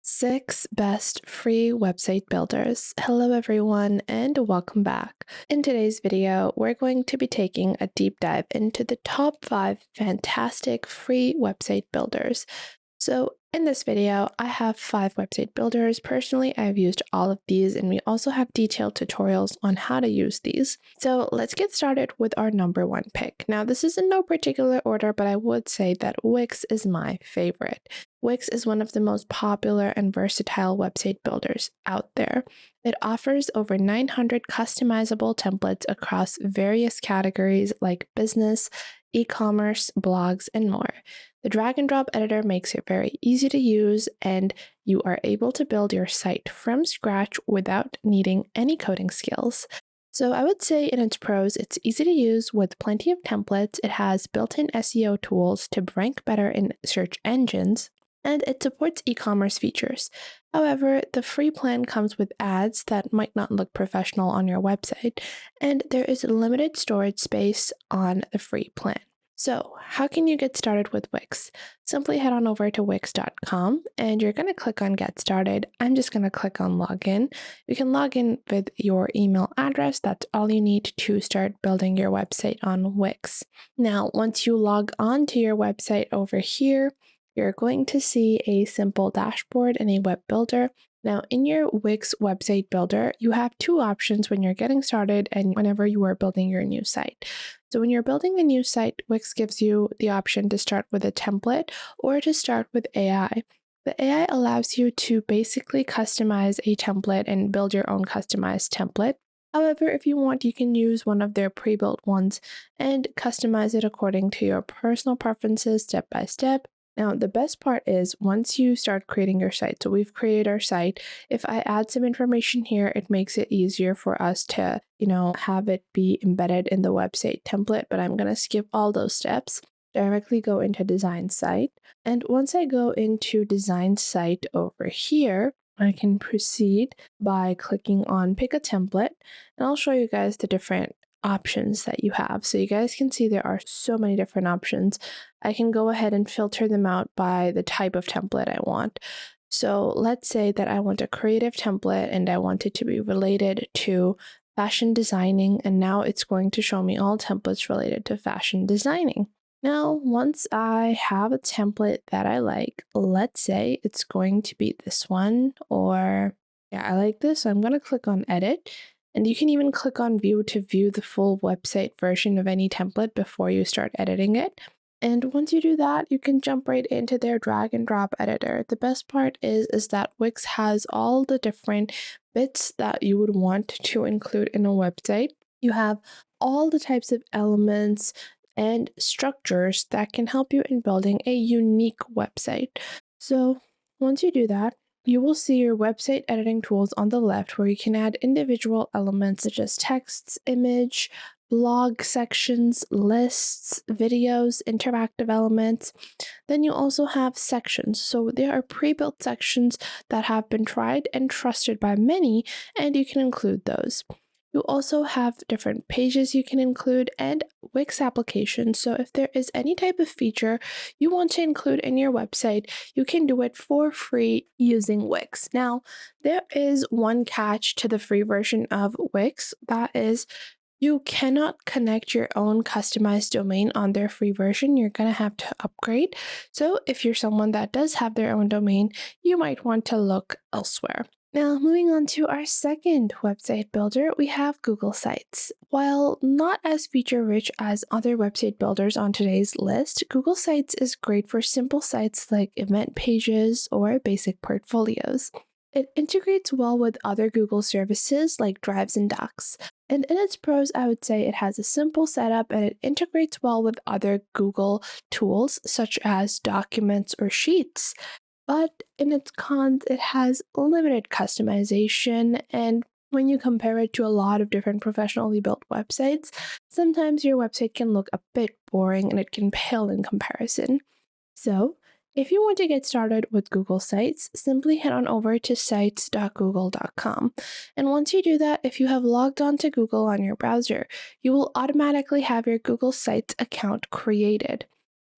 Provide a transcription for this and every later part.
Six best free website builders. Hello, everyone, and welcome back. In today's video, we're going to be taking a deep dive into the top 5 fantastic free website builders. So in this video, I have 5 website builders. Personally, I've used all of these, and we also have detailed tutorials on how to use these. So let's get started with our number 1 pick. Now, this is in no particular order, but I would say that Wix is my favorite. Wix is one of the most popular and versatile website builders out there. It offers over 900 customizable templates across various categories like business, e-commerce, blogs, and more. The drag and drop editor makes it very easy to use, and you are able to build your site from scratch without needing any coding skills. So I would say in its pros, it's easy to use with plenty of templates. It has built-in SEO tools to rank better in search engines, and it supports e-commerce features. However, the free plan comes with ads that might not look professional on your website, and there is limited storage space on the free plan. So, how can you get started with Wix? Simply head on over to wix.com and you're going to click on Get Started. I'm just going to click on Login. You can log in with your email address. That's all you need to start building your website on Wix. Now, once you log on to your website over here, you're going to see a simple dashboard and a web builder. Now, in your Wix website builder, you have 2 options when you're getting started and whenever you are building your new site. So when you're building a new site, Wix gives you the option to start with a template or to start with AI. The AI allows you to basically customize a template and build your own customized template. However, if you want, you can use one of their pre-built ones and customize it according to your personal preferences step by step. Now, the best part is once you start creating your site, so we've created our site, if I add some information here, it makes it easier for us to, have it be embedded in the website template, but I'm going to skip all those steps, directly go into design site. And once I go into design site over here, I can proceed by clicking on pick a template, and I'll show you guys the different options that you have. So you guys can see there are so many different options. I can go ahead and filter them out by the type of template I want. So let's say that I want a creative template and I want it to be related to fashion designing, and now it's going to show me all templates related to fashion designing. Now, once I have a template that I like, let's say it's going to be this one, or I like this, so I'm going to click on edit. And you can even click on view to view the full website version of any template before you start editing it. And once you do that, you can jump right into their drag and drop editor. The best part is that Wix has all the different bits that you would want to include in a website. You have all the types of elements and structures that can help you in building a unique website. So once you do that, you will see your website editing tools on the left where you can add individual elements such as texts, image, blog sections, lists, videos, interactive elements. Then you also have sections. So there are pre-built sections that have been tried and trusted by many, and you can include those. You also have different pages you can include and Wix applications. So if there is any type of feature you want to include in your website, you can do it for free using Wix. Now, there is one catch to the free version of Wix. That is, you cannot connect your own customized domain on their free version. You're going to have to upgrade. So if you're someone that does have their own domain, you might want to look elsewhere. Now, moving on to our second website builder, we have Google Sites. While not as feature-rich as other website builders on today's list, Google Sites is great for simple sites like event pages or basic portfolios. It integrates well with other Google services like Drives and Docs. And in its pros, I would say it has a simple setup and it integrates well with other Google tools such as Documents or Sheets. But in its cons, it has limited customization, and when you compare it to a lot of different professionally built websites, sometimes your website can look a bit boring and it can pale in comparison. So, if you want to get started with Google Sites, simply head on over to sites.google.com. And once you do that, if you have logged on to Google on your browser, you will automatically have your Google Sites account created.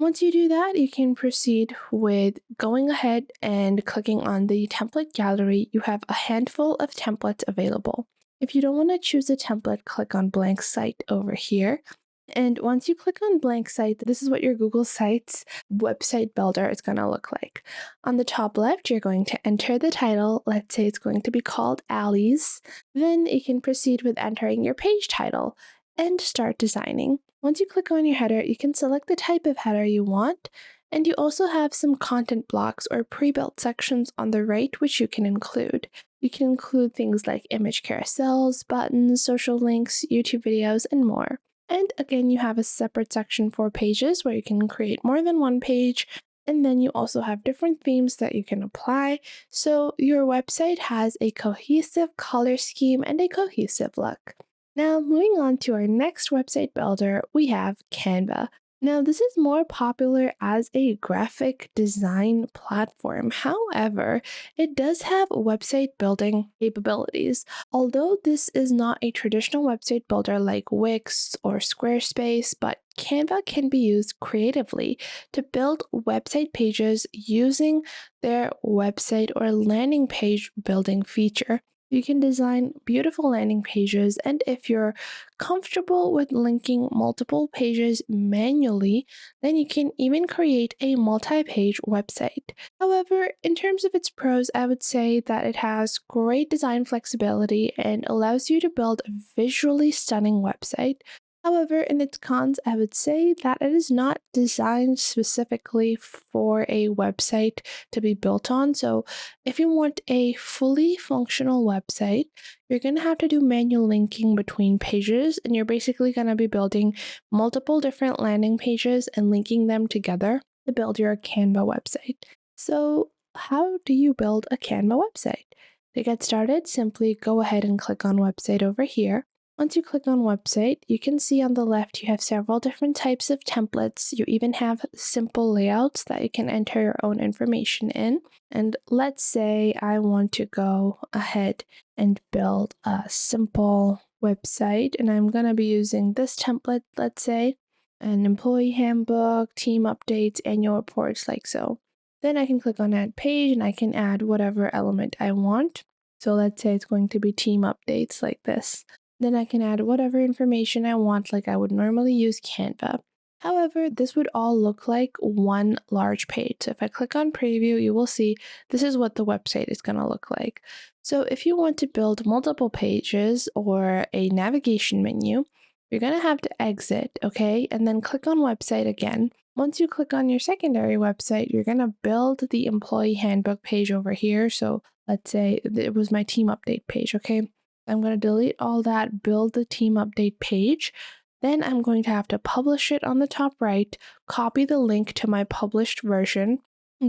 Once you do that, you can proceed with going ahead and clicking on the template gallery. You have a handful of templates available. If you don't want to choose a template, click on blank site over here. And once you click on blank site, this is what your Google Sites website builder is going to look like. On the top left, you're going to enter the title. Let's say it's going to be called Alleys. Then you can proceed with entering your page title and start designing. Once you click on your header, you can select the type of header you want, and you also have some content blocks or pre-built sections on the right which you can include. You can include things like image carousels, buttons, social links, YouTube videos, and more. And again, you have a separate section for pages where you can create more than one page, and then you also have different themes that you can apply, so your website has a cohesive color scheme and a cohesive look. Now, moving on to our next website builder, we have Canva. Now, this is more popular as a graphic design platform. However, it does have website building capabilities. Although this is not a traditional website builder like Wix or Squarespace, but Canva can be used creatively to build website pages using their website or landing page building feature. You can design beautiful landing pages, and if you're comfortable with linking multiple pages manually, then you can even create a multi-page website. However, in terms of its pros, I would say that it has great design flexibility and allows you to build a visually stunning website. However, in its cons, I would say that it is not designed specifically for a website to be built on. So, if you want a fully functional website, you're going to have to do manual linking between pages, and you're basically going to be building multiple different landing pages and linking them together to build your Canva website. So, how do you build a Canva website? To get started, simply go ahead and click on website over here. Once you click on website, you can see on the left you have several different types of templates. You even have simple layouts that you can enter your own information in. And let's say I want to go ahead and build a simple website, and I'm going to be using this template, let's say, an employee handbook, team updates, annual reports, like so. Then I can click on add page and I can add whatever element I want. So let's say it's going to be team updates like this. Then I can add whatever information I want, like I would normally use Canva. However, this would all look like one large page. So if I click on preview, you will see this is what the website is going to look like. So if you want to build multiple pages or a navigation menu, you're going to have to exit, okay? And then click on website again. Once you click on your secondary website, you're going to build the employee handbook page over here. So let's say it was my team update page, okay? I'm going to delete all that, build the team update page. Then I'm going to have to publish it on the top right, copy the link to my published version,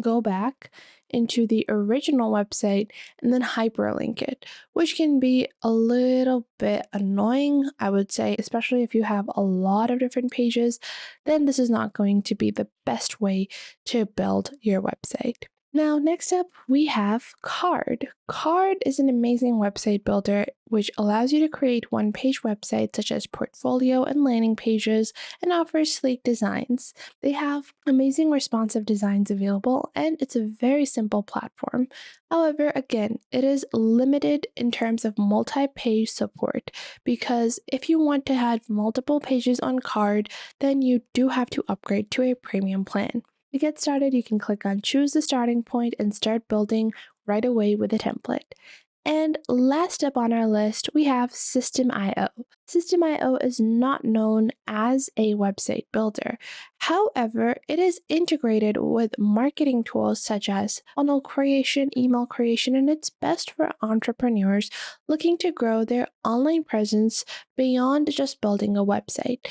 go back into the original website, and then hyperlink it, which can be a little bit annoying, I would say, especially if you have a lot of different pages, then this is not going to be the best way to build your website. Now, next up, we have Card. Card is an amazing website builder which allows you to create one-page websites such as portfolio and landing pages and offers sleek designs. They have amazing responsive designs available, and it's a very simple platform. However, again, it is limited in terms of multi-page support, because if you want to have multiple pages on Card, then you do have to upgrade to a premium plan. To get started, you can click on choose the starting point and start building right away with a template. And last up on our list, we have System.io. System.io is not known as a website builder. However, it is integrated with marketing tools such as funnel creation, email creation, and it's best for entrepreneurs looking to grow their online presence beyond just building a website.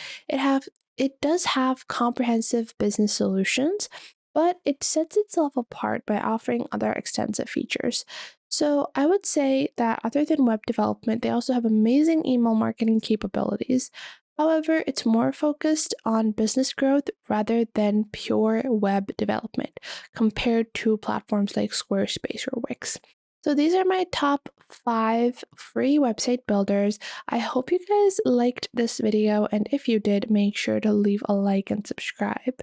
It does have comprehensive business solutions, but it sets itself apart by offering other extensive features. So I would say that other than web development, they also have amazing email marketing capabilities. However, it's more focused on business growth rather than pure web development compared to platforms like Squarespace or Wix. So these are my top 5 free website builders. I hope you guys liked this video, and if you did, make sure to leave a like and subscribe.